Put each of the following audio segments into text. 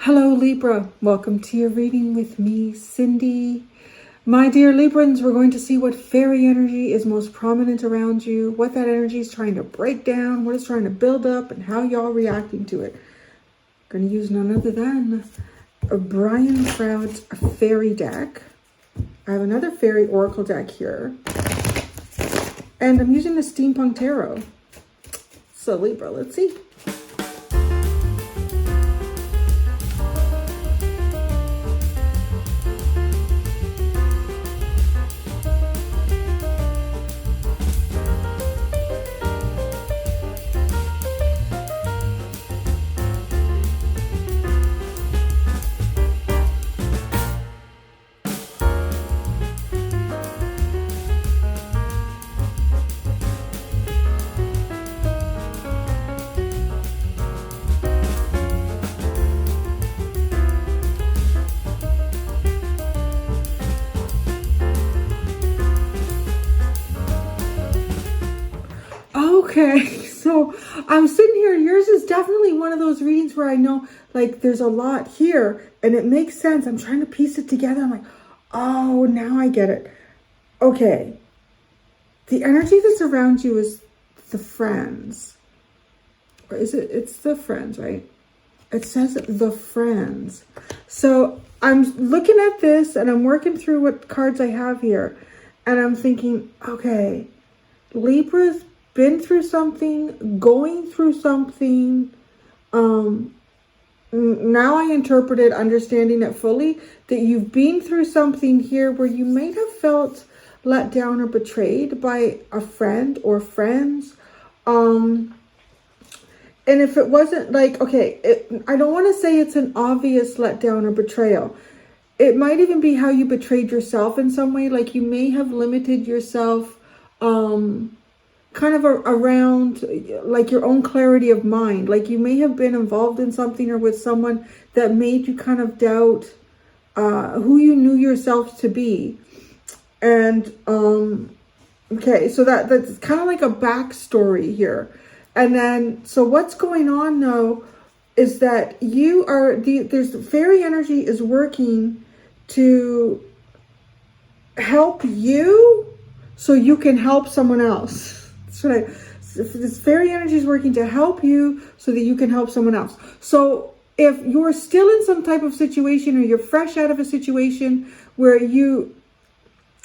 Hello Libra, welcome to your reading with me, Cindy. My dear Librans, we're going to see what fairy energy is most prominent around you, what that energy is trying to break down, what it's trying to build up, and how y'all reacting to it. I'm going to use none other than Brian Froud's fairy deck. I have another fairy oracle deck here. And I'm using the Steampunk Tarot. So Libra, let's see. Okay, so I'm sitting here. Yours is definitely one of those readings where I know, like, there's a lot here and it makes sense. I'm trying to piece it together. I'm like, oh, now I get it. Okay. The energy that's around you is the friends. Or is it? It's the friends, right? It says the friends. So I'm looking at this and I'm working through what cards I have here. And I'm thinking, okay, Libra's been through something, going through something. Now I interpret it, understanding it fully, that you've been through something here where you may have felt let down or betrayed by a friend or friends. And if it wasn't like, okay, I don't want to say it's an obvious letdown or betrayal. It might even be how you betrayed yourself in some way. Like you may have limited yourself, kind of around like your own clarity of mind. Like you may have been involved in something or with someone that made you kind of doubt who you knew yourself to be. And okay, so that's kind of like a backstory here. And then, so what's going on though is that you are there's fairy energy is working to help you so you can help someone else. This fairy energy is working to help you so that you can help someone else. So if you're still in some type of situation or you're fresh out of a situation where you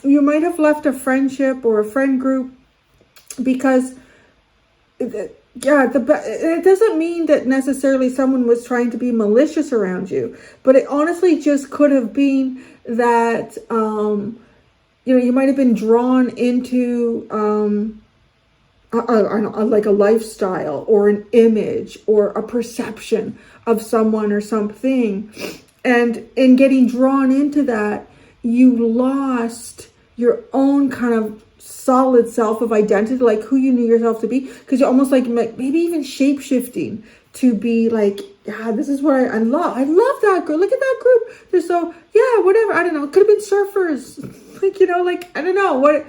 might have left a friendship or a friend group because, it doesn't mean that necessarily someone was trying to be malicious around you, but it honestly just could have been that, you might have been drawn into, like a lifestyle or an image or a perception of someone or something. And in getting drawn into that, you lost your own kind of solid self of identity, like who you knew yourself to be, because you're almost like maybe even shape-shifting to be like, yeah, this is what I love. I love that group. Look at that group. They're so, yeah, whatever. I don't know. It could have been surfers. Like, I don't know what.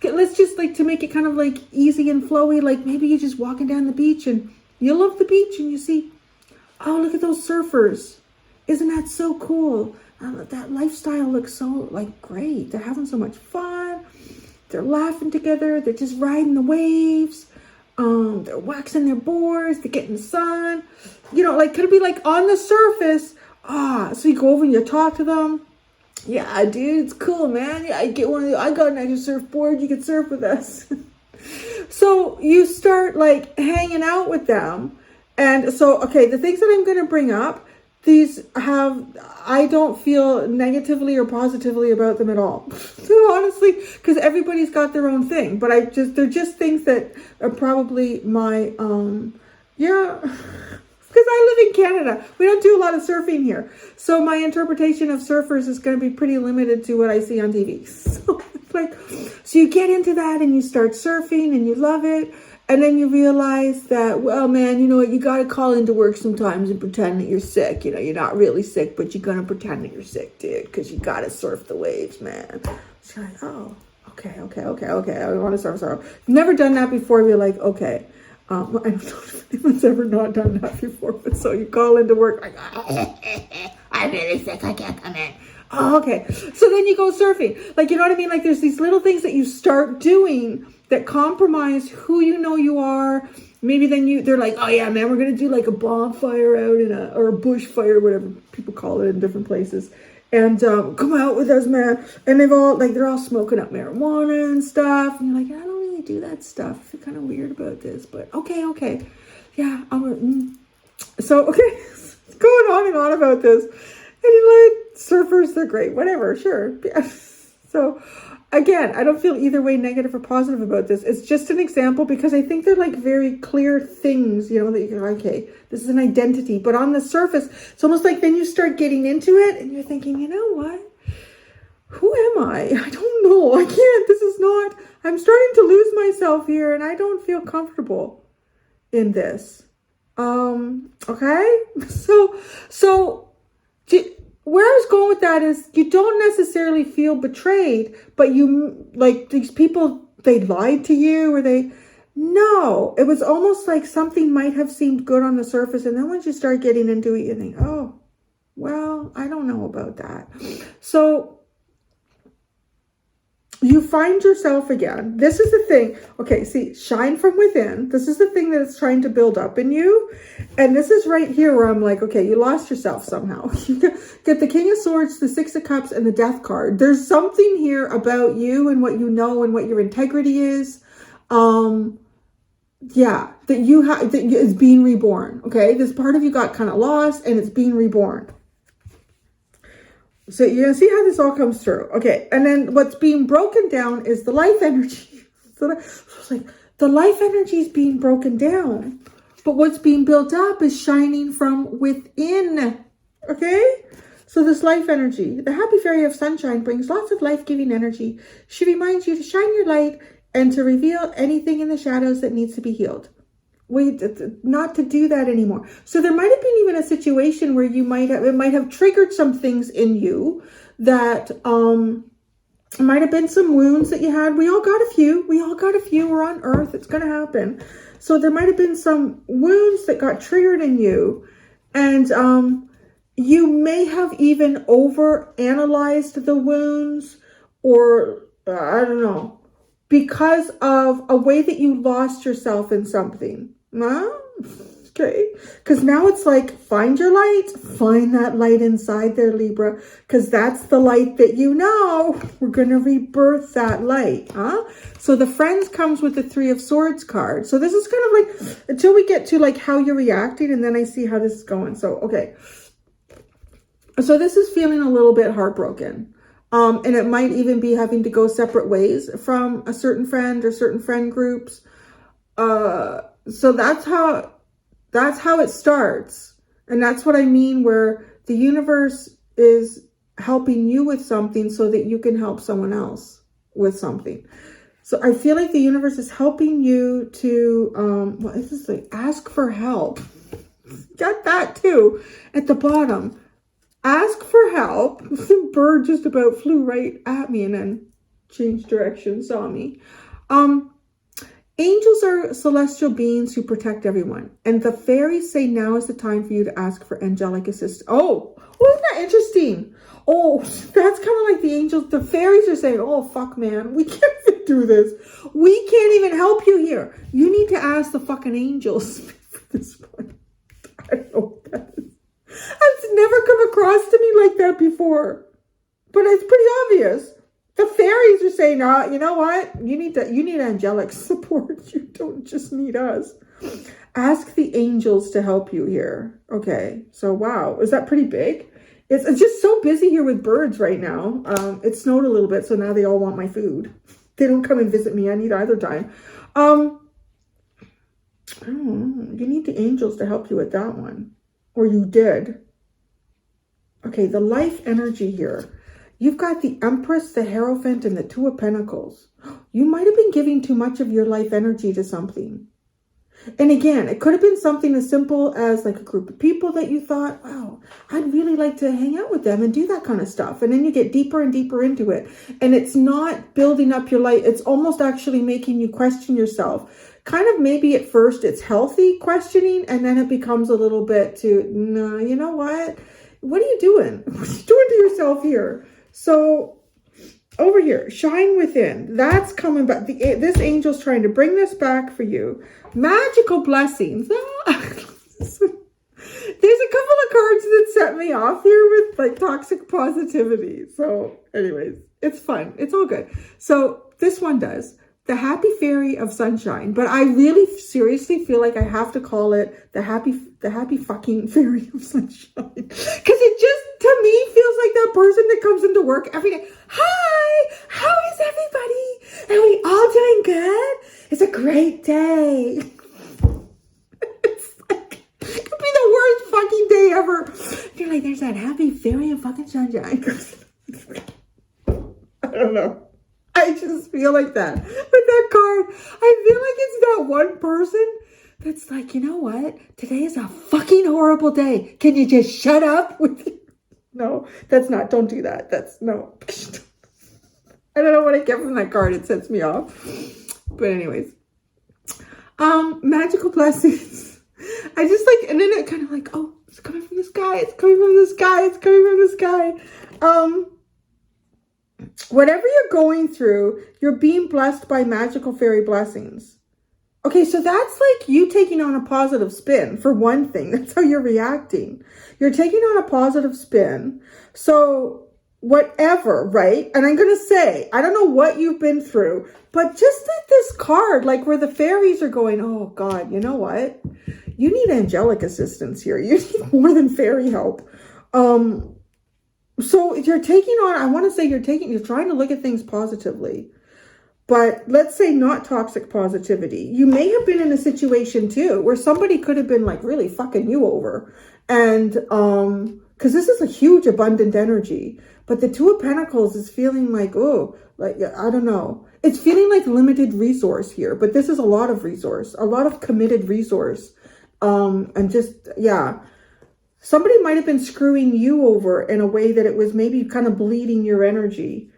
Let's just like to make it kind of like easy and flowy. Like maybe you're just walking down the beach and you love the beach and you see, oh, look at those surfers. Isn't that so cool? That lifestyle looks so like great. They're having so much fun. They're laughing together. They're just riding the waves. They're waxing their boards. They're getting the sun. Could it be like on the surface? So you go over and you talk to them. Yeah, dude, it's cool, man. Yeah, I got an extra surfboard. You can surf with us. So you start like hanging out with them. And so, okay, the things that I'm going to bring up, I don't feel negatively or positively about them at all. So honestly, because everybody's got their own thing, but they're just things that are probably my, because I live in Canada. We don't do a lot of surfing here. So my interpretation of surfers is going to be pretty limited to what I see on TV. So you get into that and you start surfing and you love it. And then you realize that, well, man, you know what? You got to call into work sometimes and pretend that you're sick. You're not really sick, but you're going to pretend that you're sick, dude, because you got to surf the waves, man. It's like, oh, okay. I want to surf. Never done that before. You're like, okay. I don't know if anyone's ever not done that before, but so you call into work like, I'm really sick, I can't come in. Oh, okay. So then you go surfing. Like, you know what I mean? Like, there's these little things that you start doing that compromise who you know you are. Maybe then they're like, oh yeah, man, we're going to do like a bonfire out or a bushfire, whatever people call it in different places. And come out with us, man. And they're all smoking up marijuana and stuff. And you're like, I don't really do that stuff. I feel kind of weird about this, but okay. Yeah. So, okay. Going on and on about this. And you're like, surfers, they're great. Whatever, sure. Yeah. So, again, I don't feel either way negative or positive about this. It's just an example because I think they're like very clear things, you know, that you're okay, this is an identity. But on the surface, it's almost like then you start getting into it and you're thinking, you know what? Who am I? I don't know. I can't. I'm starting to lose myself here and I don't feel comfortable in this. Okay? So where I was going with that is you don't necessarily feel betrayed, but you, like, these people, they lied to you no, it was almost like something might have seemed good on the surface. And then once you start getting into it, you think, oh, well, I don't know about that. So you find yourself again. This is the thing. Okay, see, shine from within. This is the thing that it's trying to build up in you. And this is right here where I'm like, okay, you lost yourself somehow. You get the King of Swords, the Six of Cups, and the Death card. There's something here about you and what you know and what your integrity is. Yeah, that is being reborn. Okay, this part of you got kind of lost and it's being reborn. So you're going to see how this all comes through. Okay. And then what's being broken down is the life energy. So it's like the life energy is being broken down. But what's being built up is shining from within. Okay. So this life energy, the happy fairy of sunshine brings lots of life-giving energy. She reminds you to shine your light and to reveal anything in the shadows that needs to be healed. Not to do that anymore. So there might have been even a situation where it might have triggered some things in you that might have been some wounds that you had. We all got a few. We're on earth. It's going to happen. So there might have been some wounds that got triggered in you. And you may have even over-analyzed the wounds or, I don't know, because of a way that you lost yourself in something. Well, okay. Because now it's like, find your light. Find that light inside there, Libra. Because that's the light that you know. We're going to rebirth that light. So the Friends comes with the Three of Swords card. So this is kind of like, until we get to like how you're reacting. And then I see how this is going. So, okay. So this is feeling a little bit heartbroken. And it might even be having to go separate ways from a certain friend or certain friend groups. So that's how it starts. And that's what I mean, where the universe is helping you with something so that you can help someone else with something. So I feel like the universe is helping you to, what is this, like, ask for help. Get that too at the bottom. Ask for help. The bird just about flew right at me and then changed direction, saw me. Angels are celestial beings who protect everyone. And the fairies say now is the time for you to ask for angelic assistance. Oh, isn't that interesting? Oh, that's kind of like the angels. The fairies are saying, oh, fuck, man. We can't get through this. We can't even help you here. You need to ask the fucking angels for this one. I don't know what that is. That's never come across to me like that before. But it's pretty obvious. The fairies are saying, you know what? You need angelic support. You don't just need us. Ask the angels to help you here. Okay. So, wow. Is that pretty big? It's just so busy here with birds right now. It snowed a little bit, so now they all want my food. They don't come and visit me any other time. I don't know. You need the angels to help you with that one. Or you did. Okay, the life energy here. You've got the Empress, the Hierophant, and the Two of Pentacles. You might have been giving too much of your life energy to something. And again, it could have been something as simple as like a group of people that you thought, wow, I'd really like to hang out with them and do that kind of stuff. And then you get deeper and deeper into it. And it's not building up your light. It's almost actually making you question yourself. kind of maybe at first it's healthy questioning, and then it becomes a little bit to, no, you know what? What are you doing? What are you doing to yourself here? So over here, shine within. That's coming back. This angel's trying to bring this back for you. Magical blessings. There's a couple of cards that set me off here with like toxic positivity. So anyways, it's fun. It's all good. So this one does. The happy fairy of sunshine. But I really seriously feel like I have to call it the happy fucking fairy of sunshine. Because it just, to me, feels like that person that comes into work every day. Hi, how is everybody? Are we all doing good? It's a great day. It's like, it could be the worst fucking day ever. You're like, there's that happy fairy of fucking sunshine. I don't know. I just feel like that with that card. I feel like it's that one person that's like, you know what? Today is a fucking horrible day. Can you just shut up with it? No, that's not. Don't do that. That's no. I don't know what I get from that card. It sets me off. But anyways, magical blessings. I just like, and then it kind of like, oh, it's coming from the sky. It's coming from the sky. It's coming from the sky. Whatever you're going through, you're being blessed by magical fairy blessings. Okay, so that's like you taking on a positive spin for one thing. That's how you're reacting. You're taking on a positive spin. So whatever, right? And I'm going to say, I don't know what you've been through, but just like this card, like where the fairies are going, oh God, you know what? You need angelic assistance here. You need more than fairy help. So you're taking on, I want to say you're trying to look at things positively, but let's say not toxic positivity. You may have been in a situation too, where somebody could have been like really fucking you over. And, cause this is a huge abundant energy, but the Two of Pentacles is feeling like, oh, like, I don't know. It's feeling like limited resource here, but this is a lot of resource, a lot of committed resource. And just, yeah. Somebody might have been screwing you over in a way that it was maybe kind of bleeding your energy.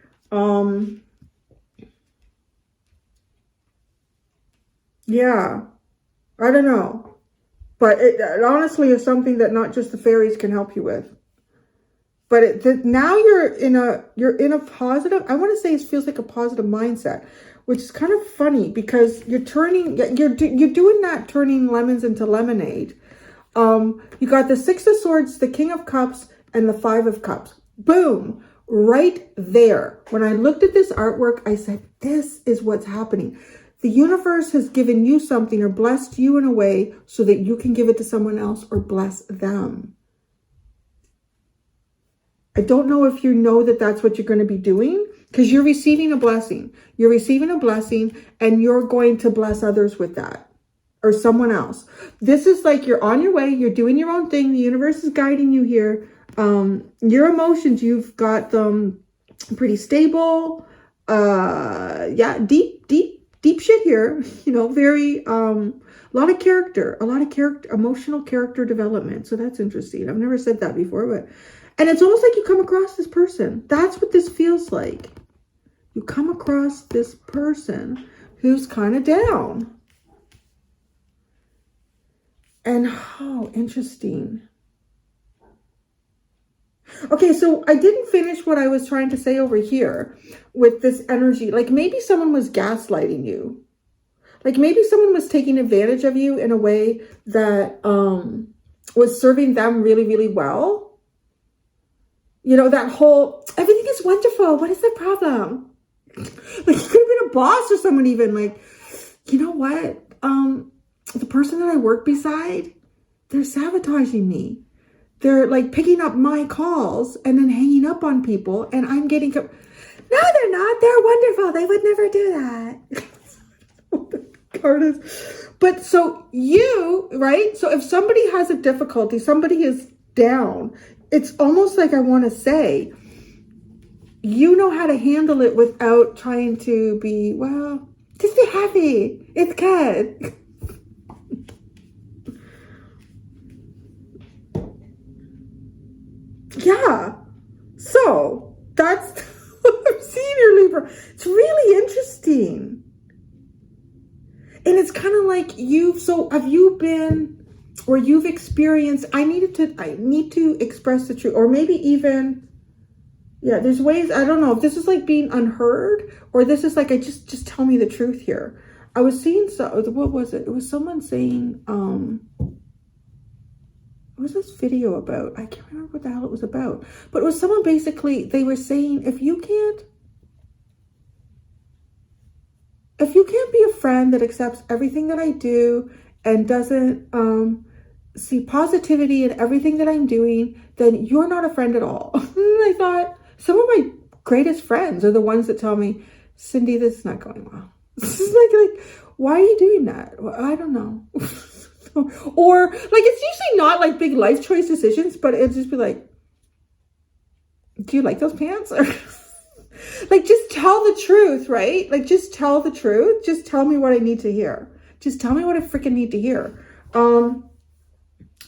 Yeah, I don't know. But it honestly is something that not just the fairies can help you with. But now you're in a positive, I want to say it feels like a positive mindset, which is kind of funny because you're doing that, turning lemons into lemonade. You got the Six of Swords, the King of Cups, and the Five of Cups. Boom, right there. When I looked at this artwork, I said, this is what's happening. The universe has given you something or blessed you in a way so that you can give it to someone else or bless them. I don't know if you know that that's what you're going to be doing, because you're receiving a blessing. You're receiving a blessing and you're going to bless others with that. Or someone else. This is like you're on your way. You're doing your own thing. The universe is guiding you here. Your emotions, you've got them pretty stable. Yeah, deep shit here. You know, very, a lot of character, emotional character development. So that's interesting. I've never said that before, and it's almost like you come across this person. That's what this feels like. You come across this person who's kind of down. And how interesting. Okay, so I didn't finish what I was trying to say over here with this energy. Like maybe someone was gaslighting you. Like maybe someone was taking advantage of you in a way that was serving them really, really well. You know, that whole, everything is wonderful. What is the problem? Like you could have been a boss or someone even like, you know what? The person that I work beside, they're sabotaging me. They're like picking up my calls and then hanging up on people. And I'm getting, no, they're not. They're wonderful. They would never do that. But so you, right? So if somebody has a difficulty, somebody is down, it's almost like I want to say, you know how to handle it without trying to be, well, just be happy. It's good. Yeah, so that's what I'm seeing here, Libra. It's really interesting. And it's kind of like have you been, or you've experienced, I need to express the truth, or maybe even, yeah, there's ways, I don't know if this is like being unheard, or this is like, just tell me the truth here. I was seeing, what was it? It was someone saying, what was this video about? I can't remember what the hell it was about, but it was someone basically, they were saying, if you can't be a friend that accepts everything that I do and doesn't see positivity in everything that I'm doing, then you're not a friend at all. And I thought, some of my greatest friends are the ones that tell me, Cindy, this is not going well. This is like, why are you doing that? Well, I don't know. Or like, it's usually not like big life choice decisions, but it'd just be like, do you like those pants? Or like, just tell the truth, right? Like, just tell the truth. Just tell me what I need to hear. Just tell me what I freaking need to hear. And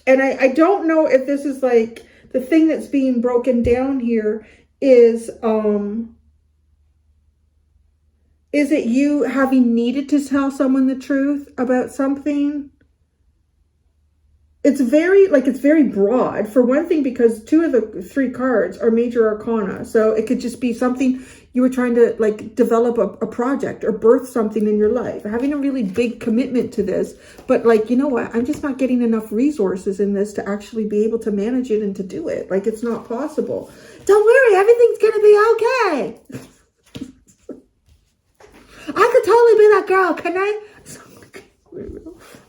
I don't know if this is like the thing that's being broken down here is it you having needed to tell someone the truth about something? It's very broad, for one thing, because 2 of the 3 cards are major arcana. So it could just be something you were trying to like develop a project or birth something in your life, having a really big commitment to this. But like, you know what? I'm just not getting enough resources in this to actually be able to manage it and to do it. Like, it's not possible. Don't worry, everything's going to be okay. I could totally be that girl, can I?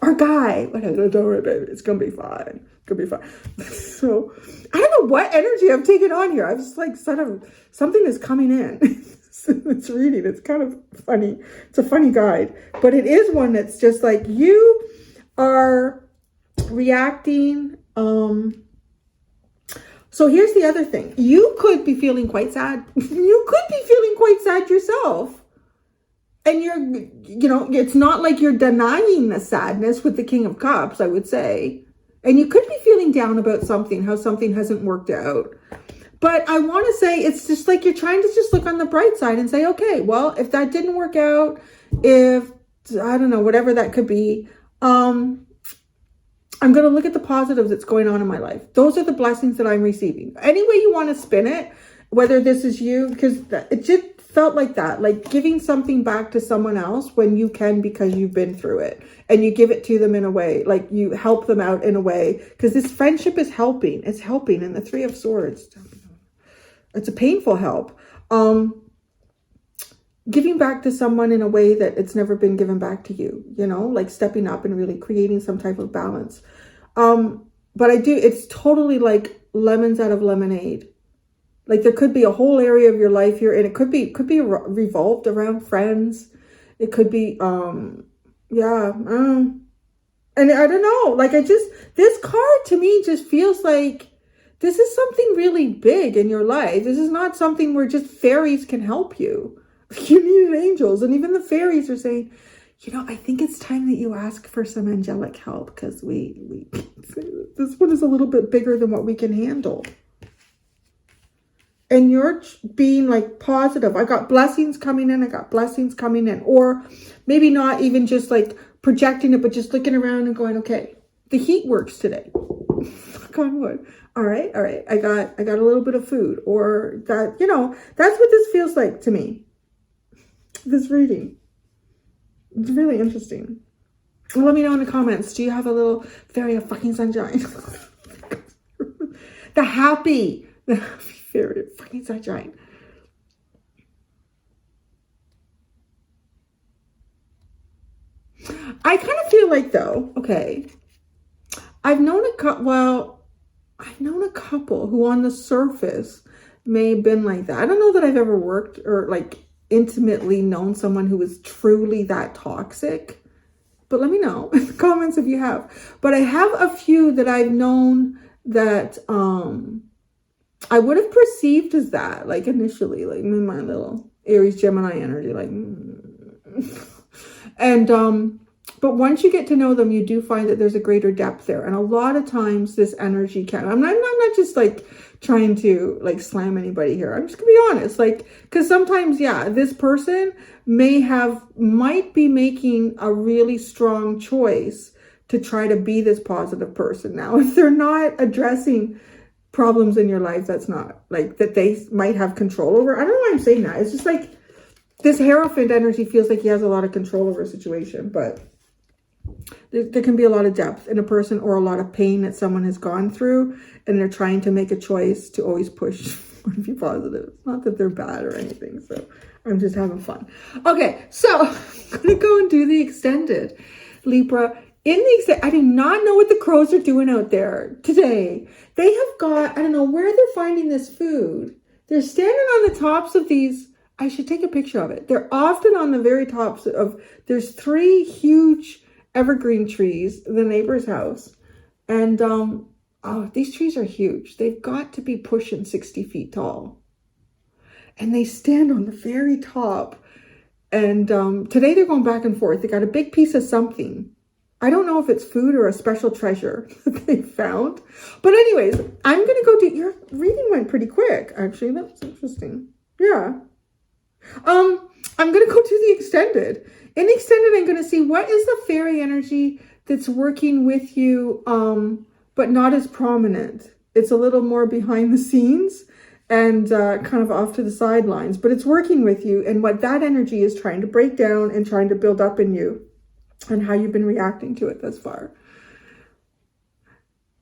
Or guy, whatever, don't worry, baby, it's gonna be fine. It's gonna be fine. So I don't know what energy I've taken on here. I was like, something is coming in. It's reading. It's kind of funny. It's a funny guide, but it is one that's just like, you are reacting. So here's the other thing. You could be feeling quite sad. You could be feeling quite sad yourself. And it's not like you're denying the sadness with the King of Cups, I would say. And you could be feeling down about something, how something hasn't worked out. But I want to say, it's just like you're trying to just look on the bright side and say, okay, well, if that didn't work out, if, I don't know, whatever that could be, I'm going to look at the positive that's going on in my life. Those are the blessings that I'm receiving. Any way you want to spin it, whether this is you, because it just felt like that, like giving something back to someone else when you can, because you've been through it, and you give it to them in a way, like you help them out in a way, because this friendship is helping. It's helping. And the 3 of Swords, it's a painful help. Giving back to someone in a way that it's never been given back to you, like stepping up and really creating some type of balance. But it's totally like lemons out of lemonade. Like, there could be a whole area of your life here, and it could be revolved around friends. It could be, and I don't know, like, this card to me just feels like this is something really big in your life. This is not something where just fairies can help you. You need angels, and even the fairies are saying, I think it's time that you ask for some angelic help, because this one is a little bit bigger than what we can handle. And you're being like positive. I got blessings coming in. Or maybe not even just like projecting it, but just looking around and going, okay, the heat works today. Knock on wood. All right. I got a little bit of food, or that, that's what this feels like to me. This reading. It's really interesting. Well, let me know in the comments. Do you have a little fairy of fucking sunshine? The happy fairy of fucking sunshine. I kind of feel like, though, okay, I've known a couple who on the surface may have been like that. I don't know that I've ever worked or like intimately known someone who was truly that toxic, but let me know in the comments if you have. But I have a few that I've known that I would have perceived as that, like initially, like my little Aries Gemini energy, like, and But once you get to know them, you do find that there's a greater depth there. And a lot of times this energy can, I'm not just like trying to like slam anybody here. I'm just gonna be honest, like, because sometimes, yeah, this person might be making a really strong choice to try to be this positive person. Now, if they're not addressing problems in your life, that's not like that they might have control over. I don't know why I'm saying that. It's just like this Hierophant energy feels like he has a lot of control over a situation, but there can be a lot of depth in a person or a lot of pain that someone has gone through, and they're trying to make a choice to always push and be positive. It's not that they're bad or anything. So I'm just having fun. Okay, so I'm going to go and do the extended. Libra, I do not know what the crows are doing out there today. They have got, I don't know where they're finding this food. They're standing on the tops of these. I should take a picture of it. They're often on the very tops of, there's 3 huge evergreen trees in the neighbor's house. And these trees are huge. They've got to be pushing 60 feet tall. And they stand on the very top. And today they're going back and forth. They got a big piece of something. I don't know if it's food or a special treasure that they found. But anyways, I'm going to go do, your reading went pretty quick, actually. That was interesting. Yeah. I'm going to go to the extended. In the extended, I'm going to see what is the fairy energy that's working with you, but not as prominent. It's a little more behind the scenes and kind of off to the sidelines, but it's working with you, and what that energy is trying to break down and trying to build up in you, and how you've been reacting to it thus far.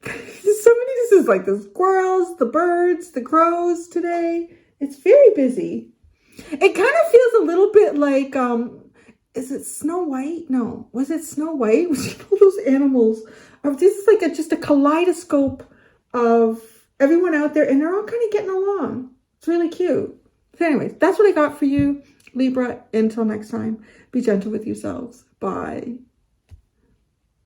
This is like the squirrels, the birds, the crows today. It's very busy. It kind of feels a little bit like, is it Snow White? No. Was it Snow White? Was all those animals? This is like just a kaleidoscope of everyone out there, and they're all kind of getting along. It's really cute. So anyways, that's what I got for you, Libra. Until next time, be gentle with yourselves. Bye.